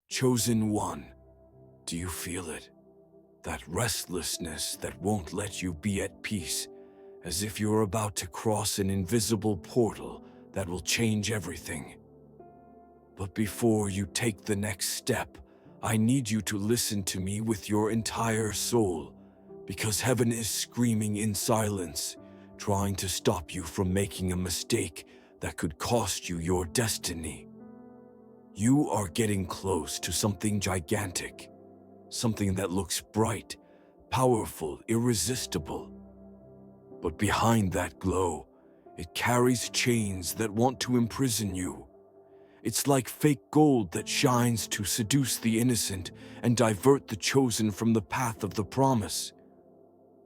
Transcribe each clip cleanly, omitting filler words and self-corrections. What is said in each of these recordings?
Chosen one, do you feel it? That restlessness that won't let you be at peace, as if you're about to cross an invisible portal that will change everything. But before you take the next step, I need you to listen to me with your entire soul, because heaven is screaming in silence, trying to stop you from making a mistake that could cost you your destiny. You are getting close to something gigantic, something that looks bright, powerful, irresistible. But behind that glow, it carries chains that want to imprison you. It's like fake gold that shines to seduce the innocent and divert the chosen from the path of the promise.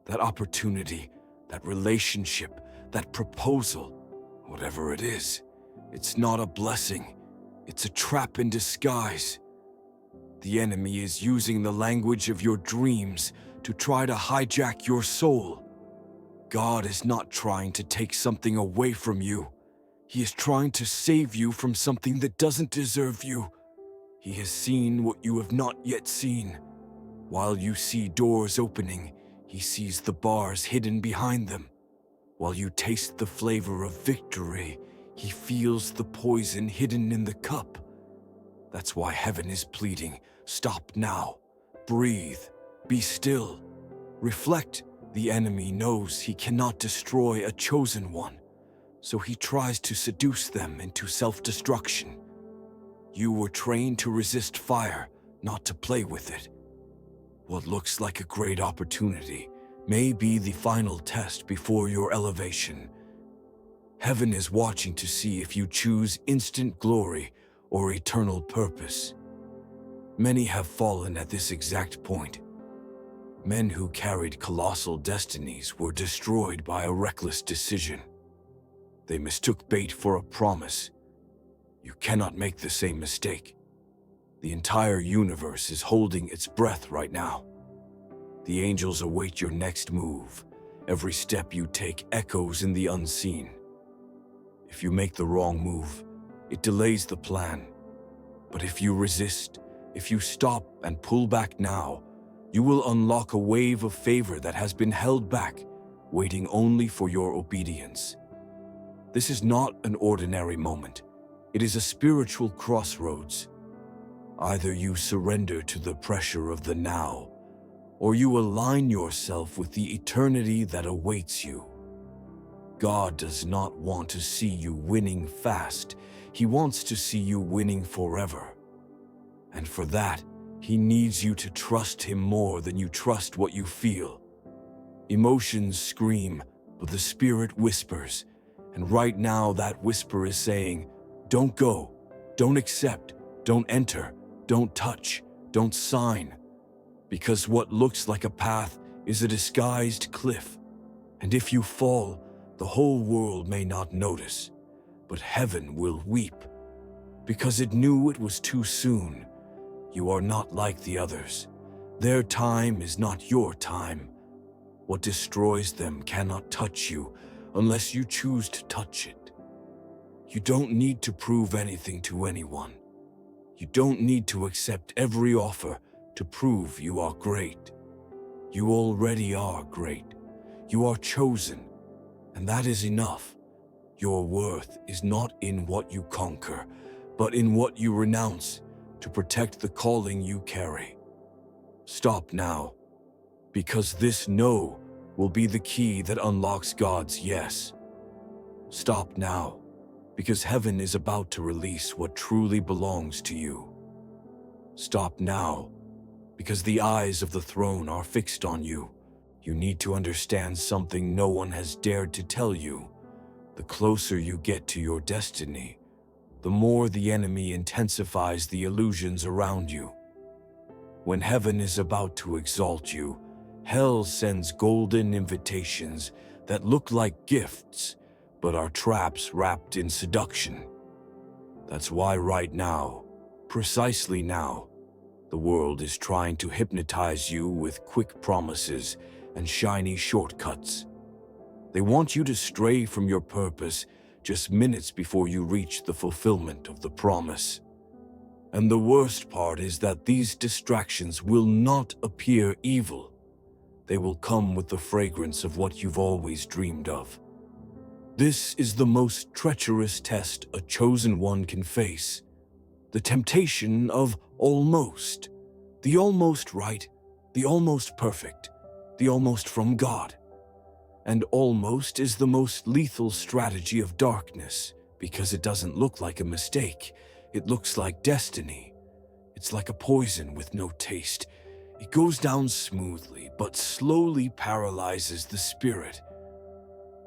That opportunity, that relationship, that proposal, whatever it is, it's not a blessing. It's a trap in disguise. The enemy is using the language of your dreams to try to hijack your soul. God is not trying to take something away from you. He is trying to save you from something that doesn't deserve you. He has seen what you have not yet seen. While you see doors opening, he sees the bars hidden behind them. While you taste the flavor of victory, he feels the poison hidden in the cup. That's why heaven is pleading, stop now, breathe, be still, reflect. The enemy knows he cannot destroy a chosen one, so he tries to seduce them into self-destruction. You were trained to resist fire, not to play with it. What looks like a great opportunity may be the final test before your elevation. Heaven is watching to see if you choose instant glory or eternal purpose. Many have fallen at this exact point. Men who carried colossal destinies were destroyed by a reckless decision. They mistook bait for a promise. You cannot make the same mistake. The entire universe is holding its breath right now. The angels await your next move. Every step you take echoes in the unseen. If you make the wrong move, it delays the plan. But if you resist, if you stop and pull back now, you will unlock a wave of favor that has been held back, waiting only for your obedience. This is not an ordinary moment. It is a spiritual crossroads. Either you surrender to the pressure of the now, or you align yourself with the eternity that awaits you. God does not want to see you winning fast. He wants to see you winning forever. And for that, he needs you to trust him more than you trust what you feel. Emotions scream, but the spirit whispers. And right now that whisper is saying, don't go, don't accept, don't enter, don't touch, don't sign. Because what looks like a path is a disguised cliff. And if you fall, the whole world may not notice, but heaven will weep. Because it knew it was too soon. You are not like the others. Their time is not your time. What destroys them cannot touch you unless you choose to touch it. You don't need to prove anything to anyone. You don't need to accept every offer to prove you are great. You already are great. You are chosen, and that is enough. Your worth is not in what you conquer, but in what you renounce to protect the calling you carry. Stop now, because this no will be the key that unlocks God's yes. Stop now, because heaven is about to release what truly belongs to you. Stop now, because the eyes of the throne are fixed on you. You need to understand something no one has dared to tell you. The closer you get to your destiny, the more the enemy intensifies the illusions around you. When heaven is about to exalt you, hell sends golden invitations that look like gifts, but are traps wrapped in seduction. That's why right now, precisely now, the world is trying to hypnotize you with quick promises and shiny shortcuts. They want you to stray from your purpose just minutes before you reach the fulfillment of the promise. And the worst part is that these distractions will not appear evil. They will come with the fragrance of what you've always dreamed of. This is the most treacherous test a chosen one can face. The temptation of almost. The almost right, the almost perfect, the almost from God. And almost is the most lethal strategy of darkness because it doesn't look like a mistake. It looks like destiny. It's like a poison with no taste. It goes down smoothly, but slowly paralyzes the spirit.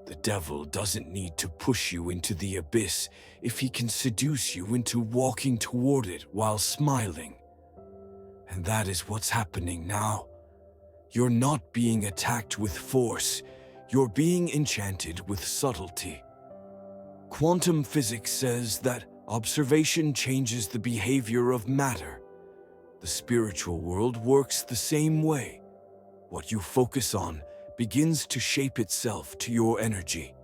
The devil doesn't need to push you into the abyss if he can seduce you into walking toward it while smiling. And that is what's happening now. You're not being attacked with force. You're being enchanted with subtlety. Quantum physics says that observation changes the behavior of matter. The spiritual world works the same way. What you focus on begins to shape itself to your energy.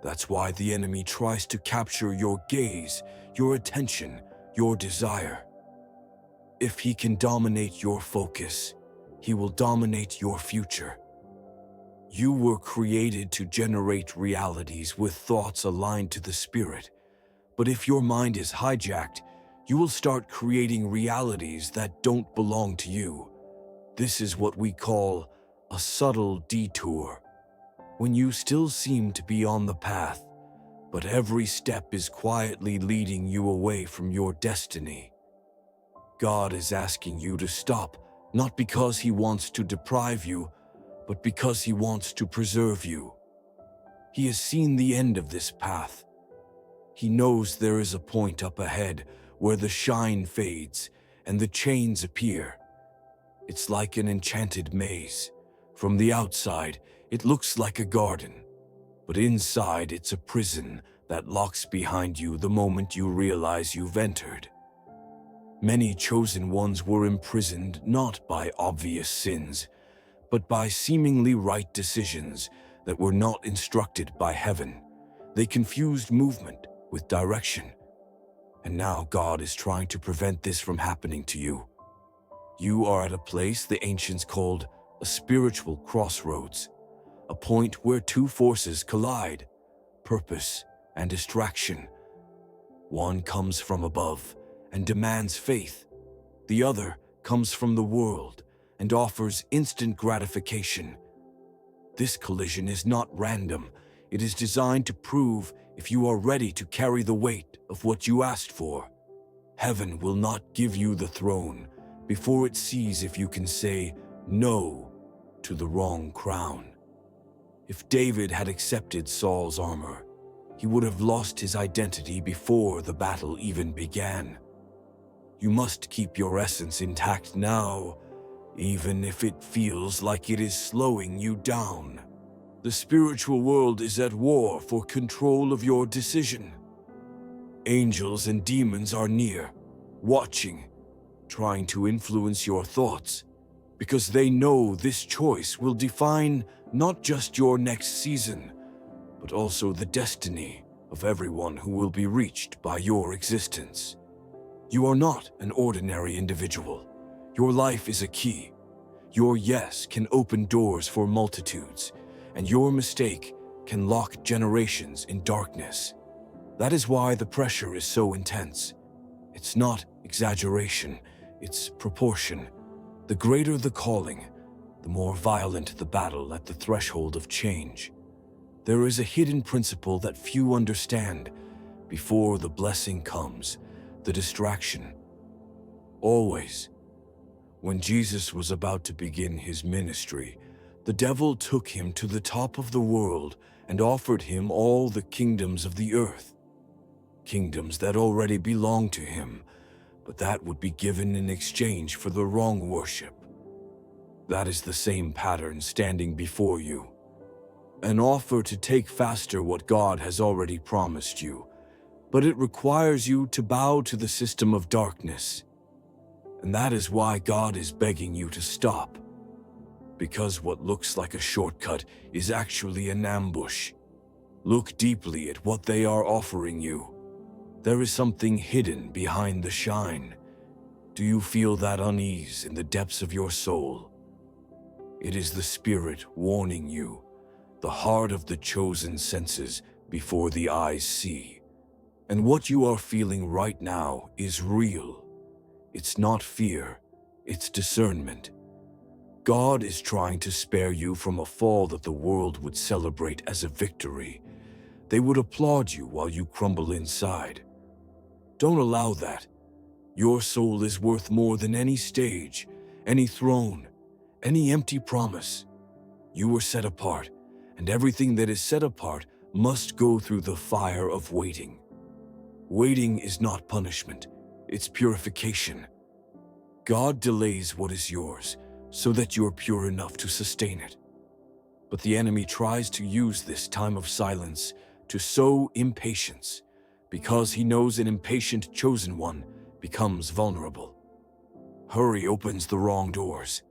That's why the enemy tries to capture your gaze, your attention, your desire. If he can dominate your focus, he will dominate your future. You were created to generate realities with thoughts aligned to the spirit. But if your mind is hijacked, you will start creating realities that don't belong to you. This is what we call a subtle detour. When you still seem to be on the path, but every step is quietly leading you away from your destiny. God is asking you to stop, not because he wants to deprive you, but because he wants to preserve you. He has seen the end of this path. He knows there is a point up ahead where the shine fades and the chains appear. It's like an enchanted maze. From the outside, it looks like a garden, but inside it's a prison that locks behind you the moment you realize you've entered. Many chosen ones were imprisoned not by obvious sins, but by seemingly right decisions that were not instructed by heaven. They confused movement with direction. And now God is trying to prevent this from happening to you. You are at a place the ancients called a spiritual crossroads, a point where two forces collide, purpose and distraction. One comes from above and demands faith. The other comes from the world and offers instant gratification. This collision is not random. It is designed to prove if you are ready to carry the weight of what you asked for. Heaven will not give you the throne before it sees if you can say no to the wrong crown. If David had accepted Saul's armor, he would have lost his identity before the battle even began. You must keep your essence intact now, even if it feels like it is slowing you down. The spiritual world is at war for control of your decision. Angels and demons are near, watching, trying to influence your thoughts, because they know this choice will define not just your next season, but also the destiny of everyone who will be reached by your existence. You are not an ordinary individual. Your life is a key. Your yes can open doors for multitudes, and your mistake can lock generations in darkness. That is why the pressure is so intense. It's not exaggeration, it's proportion. The greater the calling, the more violent the battle at the threshold of change. There is a hidden principle that few understand. Before the blessing comes, the distraction. Always. When Jesus was about to begin his ministry, the devil took him to the top of the world and offered him all the kingdoms of the earth. Kingdoms that already belonged to him, but that would be given in exchange for the wrong worship. That is the same pattern standing before you. An offer to take faster what God has already promised you, but it requires you to bow to the system of darkness. And that is why God is begging you to stop. Because what looks like a shortcut is actually an ambush. Look deeply at what they are offering you. There is something hidden behind the shine. Do you feel that unease in the depths of your soul? It is the Spirit warning you. The heart of the chosen senses before the eyes see. And what you are feeling right now is real. It's not fear, it's discernment. God is trying to spare you from a fall that the world would celebrate as a victory. They would applaud you while you crumble inside. Don't allow that. Your soul is worth more than any stage, any throne, any empty promise. You were set apart, and everything that is set apart must go through the fire of waiting. Waiting is not punishment, it's purification. God delays what is yours so that you are pure enough to sustain it. But the enemy tries to use this time of silence to sow impatience, because he knows an impatient chosen one becomes vulnerable. Hurry opens the wrong doors,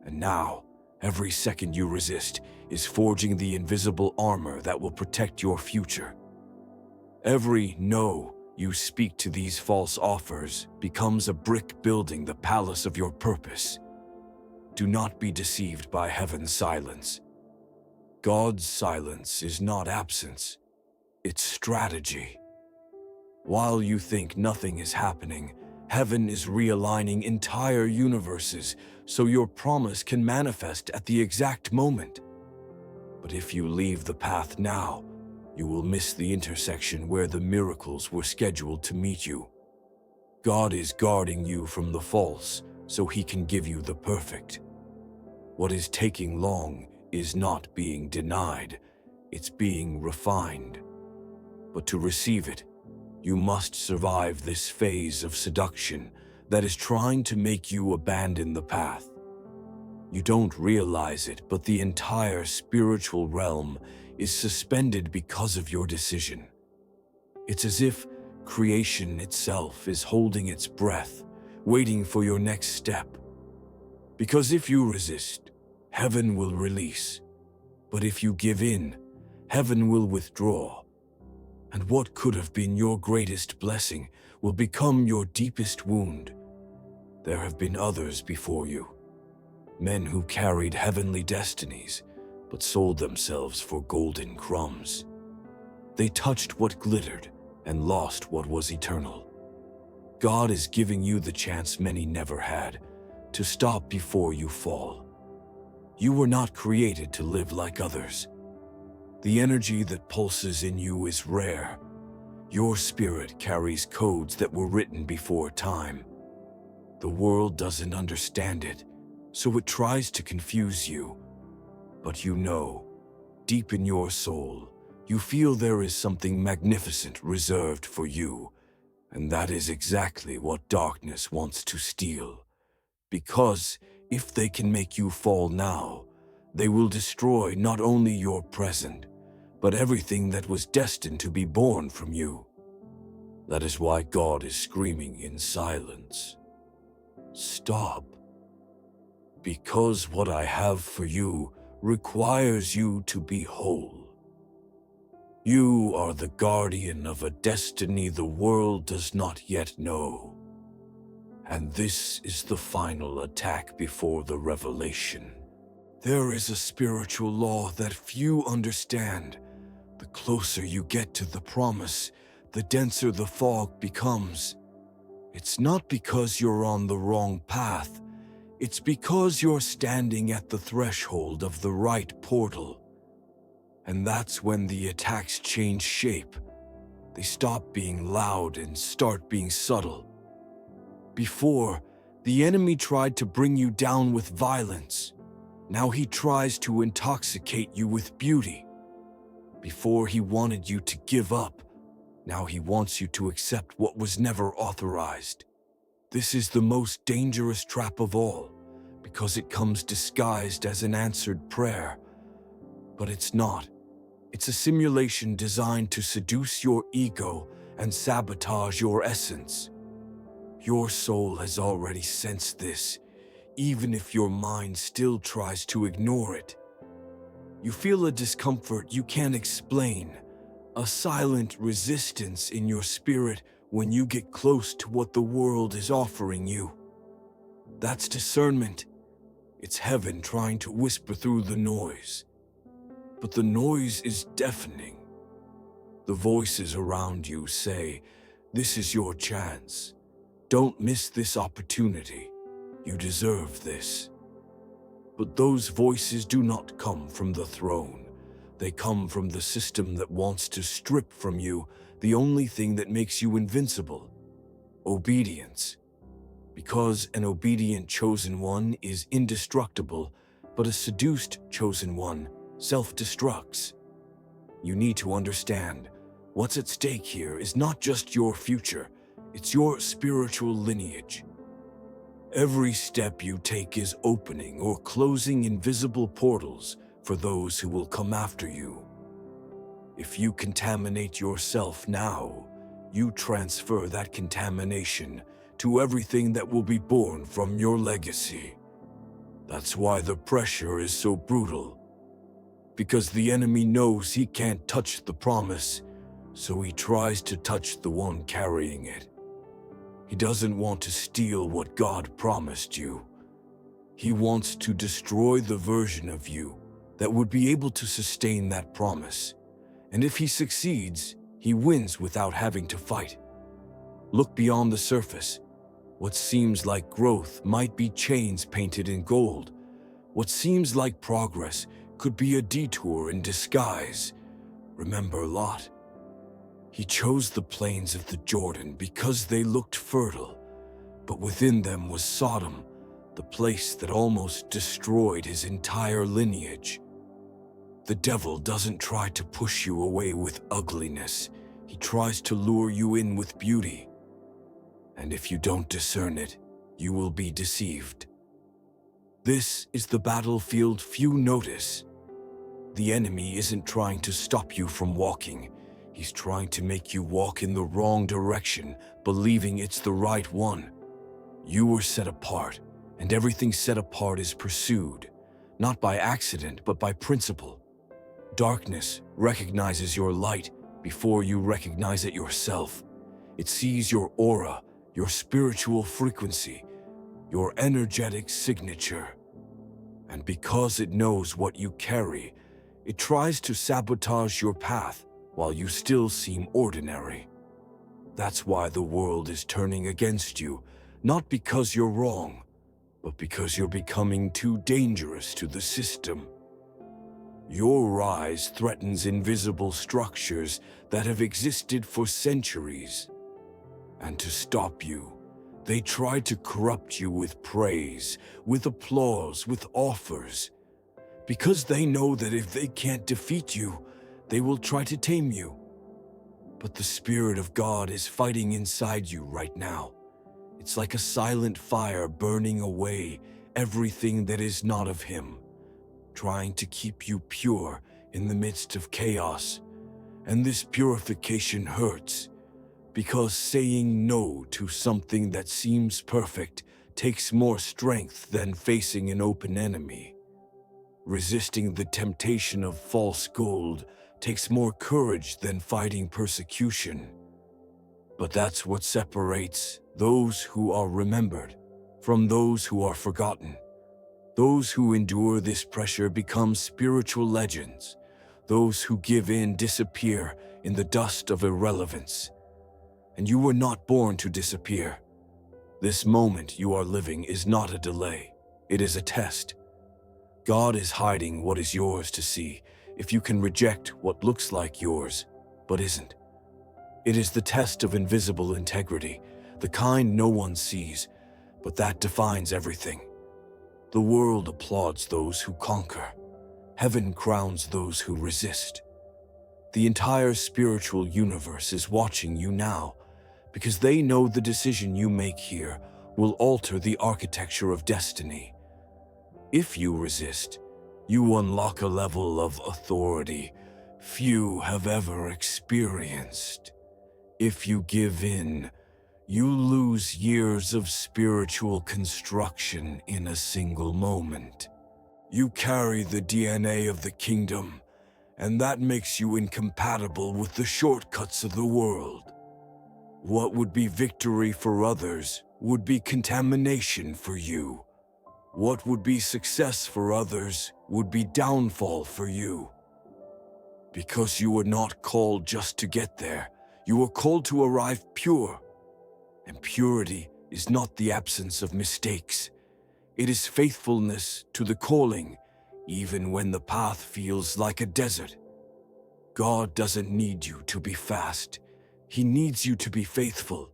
and now, every second you resist is forging the invisible armor that will protect your future. Every no you speak to these false offers becomes a brick building the palace of your purpose. Do not be deceived by heaven's silence. God's silence is not absence, it's strategy. While you think nothing is happening, heaven is realigning entire universes so your promise can manifest at the exact moment. But if you leave the path now, you will miss the intersection where the miracles were scheduled to meet you. God is guarding you from the false so he can give you the perfect. What is taking long is not being denied, it's being refined. But to receive it, you must survive this phase of seduction that is trying to make you abandon the path. You don't realize it, but the entire spiritual realm is suspended because of your decision. It's as if creation itself is holding its breath, waiting for your next step. Because if you resist, heaven will release. But if you give in, heaven will withdraw. And what could have been your greatest blessing will become your deepest wound. There have been others before you, men who carried heavenly destinies, but sold themselves for golden crumbs. They touched what glittered and lost what was eternal. God is giving you the chance many never had, to stop before you fall. You were not created to live like others. The energy that pulses in you is rare. Your spirit carries codes that were written before time. The world doesn't understand it, so it tries to confuse you. But you know, deep in your soul, you feel there is something magnificent reserved for you, and that is exactly what darkness wants to steal. Because if they can make you fall now, they will destroy not only your present, but everything that was destined to be born from you. That is why God is screaming in silence. Stop. Because what I have for you requires you to be whole. You are the guardian of a destiny the world does not yet know. And this is the final attack before the revelation. There is a spiritual law that few understand. The closer you get to the promise, the denser the fog becomes. It's not because you're on the wrong path. It's because you're standing at the threshold of the right portal. And that's when the attacks change shape. They stop being loud and start being subtle. Before, the enemy tried to bring you down with violence. Now he tries to intoxicate you with beauty. Before he wanted you to give up, now he wants you to accept what was never authorized. This is the most dangerous trap of all, because it comes disguised as an answered prayer. But it's not. It's a simulation designed to seduce your ego and sabotage your essence. Your soul has already sensed this, even if your mind still tries to ignore it. You feel a discomfort you can't explain, a silent resistance in your spirit when you get close to what the world is offering you. That's discernment. It's heaven trying to whisper through the noise. But the noise is deafening. The voices around you say, "This is your chance. Don't miss this opportunity. You deserve this." But those voices do not come from the throne. They come from the system that wants to strip from you the only thing that makes you invincible: obedience. Because an obedient chosen one is indestructible, but a seduced chosen one self-destructs. You need to understand, what's at stake here is not just your future, it's your spiritual lineage. Every step you take is opening or closing invisible portals for those who will come after you. If you contaminate yourself now, you transfer that contamination to everything that will be born from your legacy. That's why the pressure is so brutal. Because the enemy knows he can't touch the promise, so he tries to touch the one carrying it. He doesn't want to steal what God promised you. He wants to destroy the version of you that would be able to sustain that promise. And if he succeeds, he wins without having to fight. Look beyond the surface. What seems like growth might be chains painted in gold. What seems like progress could be a detour in disguise. Remember Lot? He chose the plains of the Jordan because they looked fertile, but within them was Sodom, the place that almost destroyed his entire lineage. The devil doesn't try to push you away with ugliness. He tries to lure you in with beauty. And if you don't discern it, you will be deceived. This is the battlefield few notice. The enemy isn't trying to stop you from walking. He's trying to make you walk in the wrong direction, believing it's the right one. You were set apart, and everything set apart is pursued, not by accident, but by principle. Darkness recognizes your light before you recognize it yourself. It sees your aura, your spiritual frequency, your energetic signature. And because it knows what you carry, it tries to sabotage your path while you still seem ordinary. That's why the world is turning against you, not because you're wrong, but because you're becoming too dangerous to the system. Your rise threatens invisible structures that have existed for centuries. And to stop you, they try to corrupt you with praise, with applause, with offers. Because they know that if they can't defeat you, they will try to tame you. But the Spirit of God is fighting inside you right now. It's like a silent fire burning away everything that is not of Him, trying to keep you pure in the midst of chaos. And this purification hurts, because saying no to something that seems perfect takes more strength than facing an open enemy. Resisting the temptation of false gold takes more courage than fighting persecution. But that's what separates those who are remembered from those who are forgotten. Those who endure this pressure become spiritual legends. Those who give in disappear in the dust of irrelevance. And you were not born to disappear. This moment you are living is not a delay. It is a test. God is hiding what is yours to see if you can reject what looks like yours, but isn't. It is the test of invisible integrity, the kind no one sees, but that defines everything. The world applauds those who conquer. Heaven crowns those who resist. The entire spiritual universe is watching you now, because they know the decision you make here will alter the architecture of destiny. If you resist, you unlock a level of authority few have ever experienced. If you give in, you lose years of spiritual construction in a single moment. You carry the DNA of the kingdom, and that makes you incompatible with the shortcuts of the world. What would be victory for others would be contamination for you. What would be success for others would be downfall for you. Because you were not called just to get there, you were called to arrive pure. And purity is not the absence of mistakes. It is faithfulness to the calling, even when the path feels like a desert. God doesn't need you to be fast. He needs you to be faithful.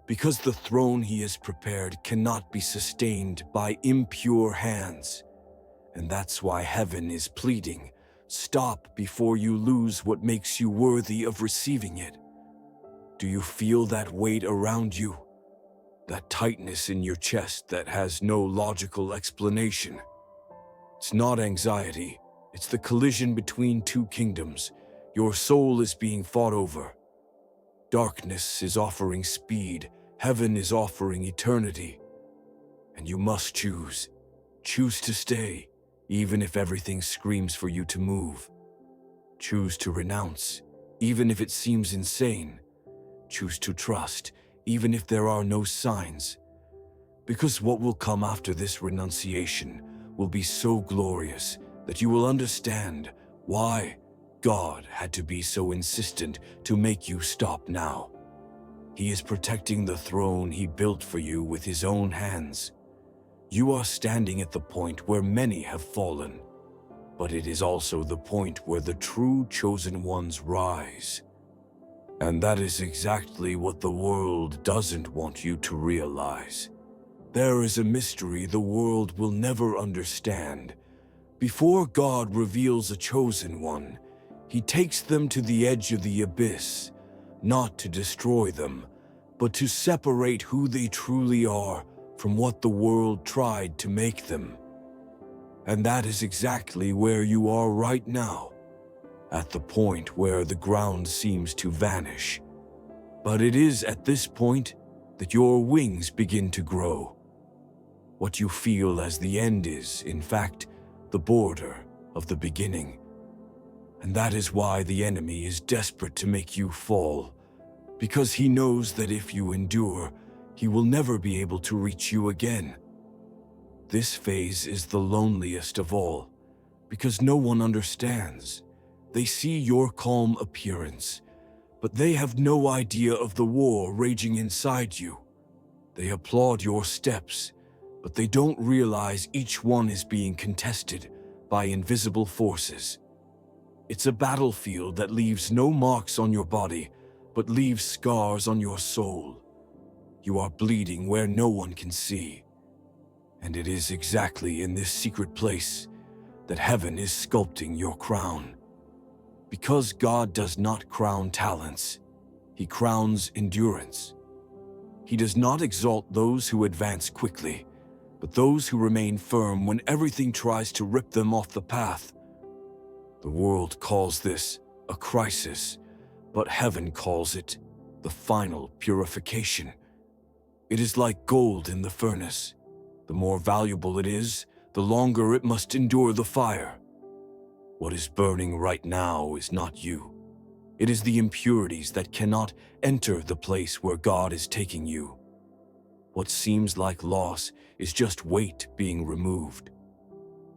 Because the throne He has prepared cannot be sustained by impure hands. And that's why heaven is pleading, stop before you lose what makes you worthy of receiving it. Do you feel that weight around you? That tightness in your chest that has no logical explanation? It's not anxiety. It's the collision between two kingdoms. Your soul is being fought over. Darkness is offering speed. Heaven is offering eternity. And you must choose. Choose to stay, even if everything screams for you to move. Choose to renounce, even if it seems insane. Choose to trust, even if there are no signs. Because what will come after this renunciation will be so glorious that you will understand why God had to be so insistent to make you stop now. He is protecting the throne He built for you with His own hands. You are standing at the point where many have fallen, but it is also the point where the true chosen ones rise. And that is exactly what the world doesn't want you to realize. There is a mystery the world will never understand. Before God reveals a chosen one, He takes them to the edge of the abyss, not to destroy them, but to separate who they truly are from what the world tried to make them. And that is exactly where you are right now, at the point where the ground seems to vanish. But it is at this point that your wings begin to grow. What you feel as the end is, in fact, the border of the beginning. And that is why the enemy is desperate to make you fall, because he knows that if you endure, he will never be able to reach you again. This phase is the loneliest of all, because no one understands. They see your calm appearance, but they have no idea of the war raging inside you. They applaud your steps, but they don't realize each one is being contested by invisible forces. It's a battlefield that leaves no marks on your body, but leaves scars on your soul. You are bleeding where no one can see. And it is exactly in this secret place that heaven is sculpting your crown. Because God does not crown talents, He crowns endurance. He does not exalt those who advance quickly, but those who remain firm when everything tries to rip them off the path. The world calls this a crisis, but heaven calls it the final purification. It is like gold in the furnace. The more valuable it is, the longer it must endure the fire. What is burning right now is not you. It is the impurities that cannot enter the place where God is taking you. What seems like loss is just weight being removed.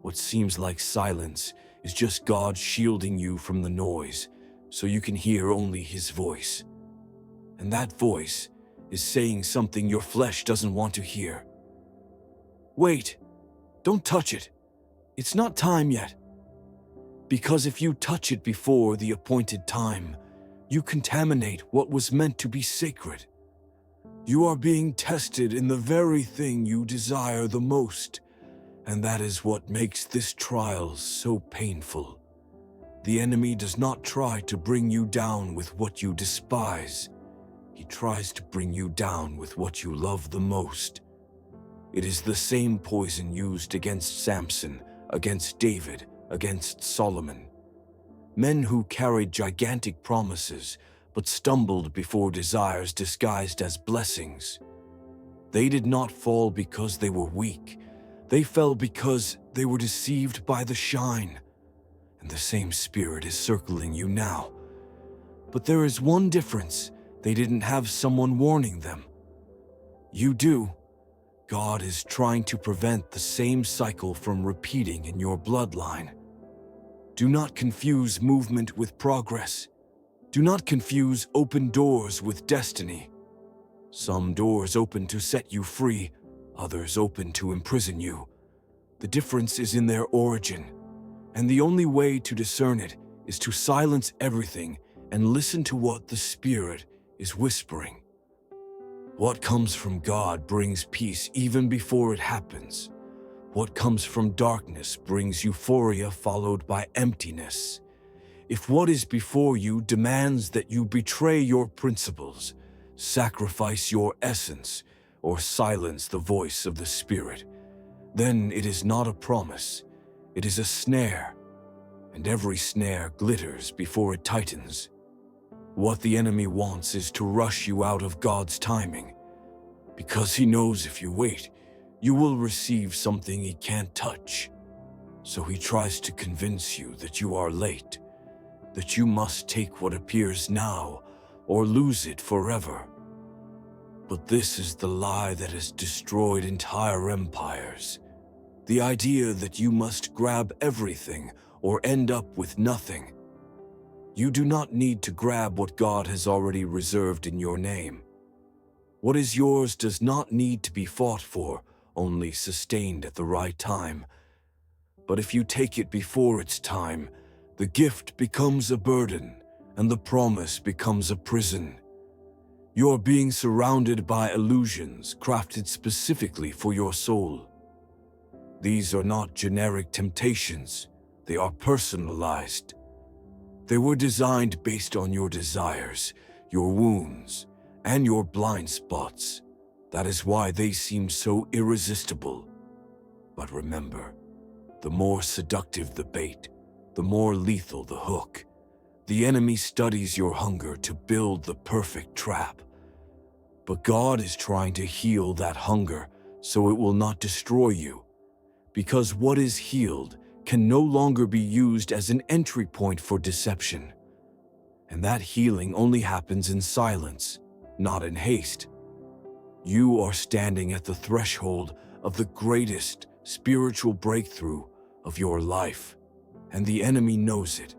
What seems like silence is just God shielding you from the noise, so you can hear only His voice. And that voice is saying something your flesh doesn't want to hear. Wait, don't touch it. It's not time yet. Because if you touch it before the appointed time, you contaminate what was meant to be sacred. You are being tested in the very thing you desire the most, and that is what makes this trial so painful. The enemy does not try to bring you down with what you despise. He tries to bring you down with what you love the most. It is the same poison used against Samson, against David, against Solomon. Men who carried gigantic promises, but stumbled before desires disguised as blessings. They did not fall because they were weak. They fell because they were deceived by the shine. And the same spirit is circling you now. But there is one difference. They didn't have someone warning them. You do. God is trying to prevent the same cycle from repeating in your bloodline. Do not confuse movement with progress. Do not confuse open doors with destiny. Some doors open to set you free, others open to imprison you. The difference is in their origin, and the only way to discern it is to silence everything and listen to what the Spirit is whispering. What comes from God brings peace even before it happens. What comes from darkness brings euphoria followed by emptiness. If what is before you demands that you betray your principles, sacrifice your essence, or silence the voice of the Spirit, then it is not a promise, it is a snare, and every snare glitters before it tightens. What the enemy wants is to rush you out of God's timing, because he knows if you wait, you will receive something he can't touch. So he tries to convince you that you are late, that you must take what appears now or lose it forever. But this is the lie that has destroyed entire empires. The idea that you must grab everything or end up with nothing. You do not need to grab what God has already reserved in your name. What is yours does not need to be fought for, only sustained at the right time. But if you take it before its time, the gift becomes a burden, and the promise becomes a prison. You are being surrounded by illusions crafted specifically for your soul. These are not generic temptations, they are personalized. They were designed based on your desires, your wounds, and your blind spots. That is why they seem so irresistible. But remember, the more seductive the bait, the more lethal the hook. The enemy studies your hunger to build the perfect trap. But God is trying to heal that hunger so it will not destroy you. Because what is healed can no longer be used as an entry point for deception. And that healing only happens in silence, not in haste. You are standing at the threshold of the greatest spiritual breakthrough of your life, and the enemy knows it.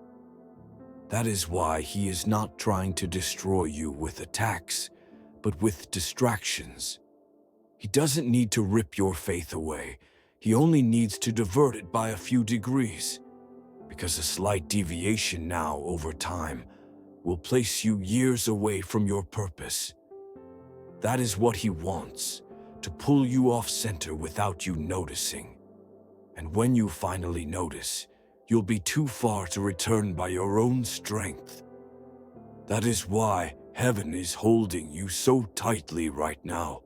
That is why he is not trying to destroy you with attacks, but with distractions. He doesn't need to rip your faith away. He only needs to divert it by a few degrees, because a slight deviation now over time will place you years away from your purpose. That is what he wants, to pull you off center without you noticing. And when you finally notice, you'll be too far to return by your own strength. That is why heaven is holding you so tightly right now.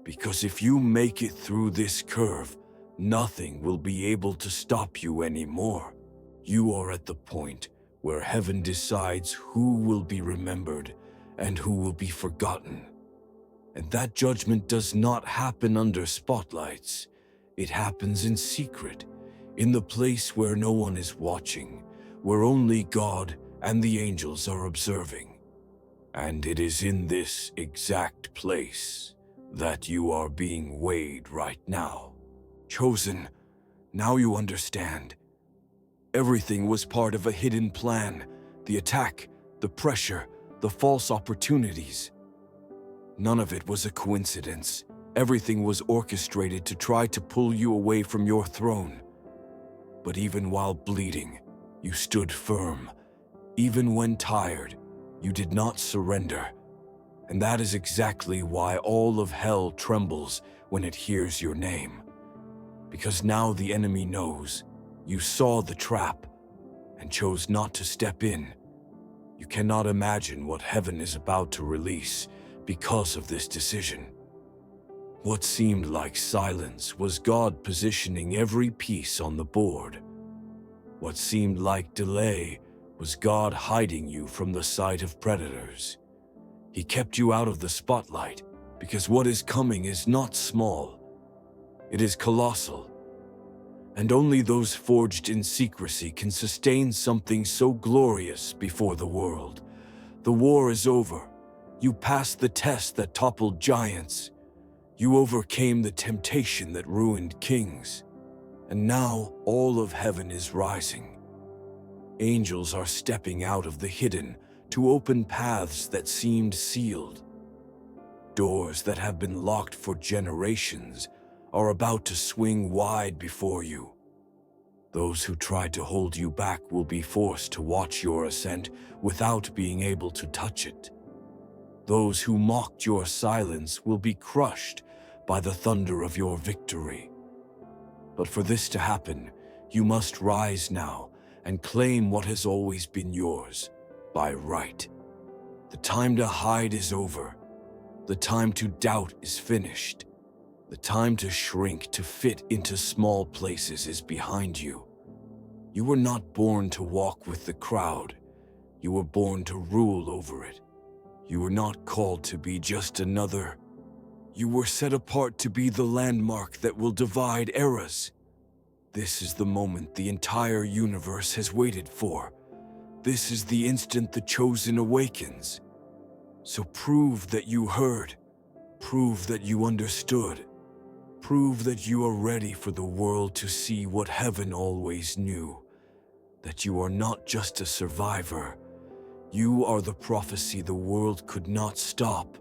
Because if you make it through this curve, nothing will be able to stop you anymore. You are at the point where heaven decides who will be remembered and who will be forgotten. And that judgment does not happen under spotlights. It happens in secret, in the place where no one is watching, where only God and the angels are observing. And it is in this exact place that you are being weighed right now. Chosen, now you understand. Everything was part of a hidden plan. The attack, the pressure, the false opportunities. None of it was a coincidence. Everything was orchestrated to try to pull you away from your throne. But even while bleeding, you stood firm. Even when tired, you did not surrender. And that is exactly why all of hell trembles when it hears your name. Because now the enemy knows you saw the trap and chose not to step in. You cannot imagine what heaven is about to release because of this decision. What seemed like silence was God positioning every piece on the board. What seemed like delay was God hiding you from the sight of predators. He kept you out of the spotlight because what is coming is not small. It is colossal. And only those forged in secrecy can sustain something so glorious before the world. The war is over. You passed the test that toppled giants. You overcame the temptation that ruined kings, and now all of heaven is rising. Angels are stepping out of the hidden to open paths that seemed sealed. Doors that have been locked for generations are about to swing wide before you. Those who tried to hold you back will be forced to watch your ascent without being able to touch it. Those who mocked your silence will be crushed by the thunder of your victory. But for this to happen, you must rise now and claim what has always been yours by right. The time to hide is over. The time to doubt is finished. The time to shrink to fit into small places is behind you. You were not born to walk with the crowd. You were born to rule over it. You were not called to be just another. You were set apart to be the landmark that will divide eras. This is the moment the entire universe has waited for. This is the instant the chosen awakens. So prove that you heard. Prove that you understood. Prove that you are ready for the world to see what heaven always knew. That you are not just a survivor. You are the prophecy the world could not stop.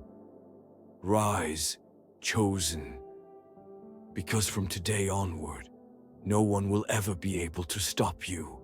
Rise, chosen. Because from today onward, no one will ever be able to stop you.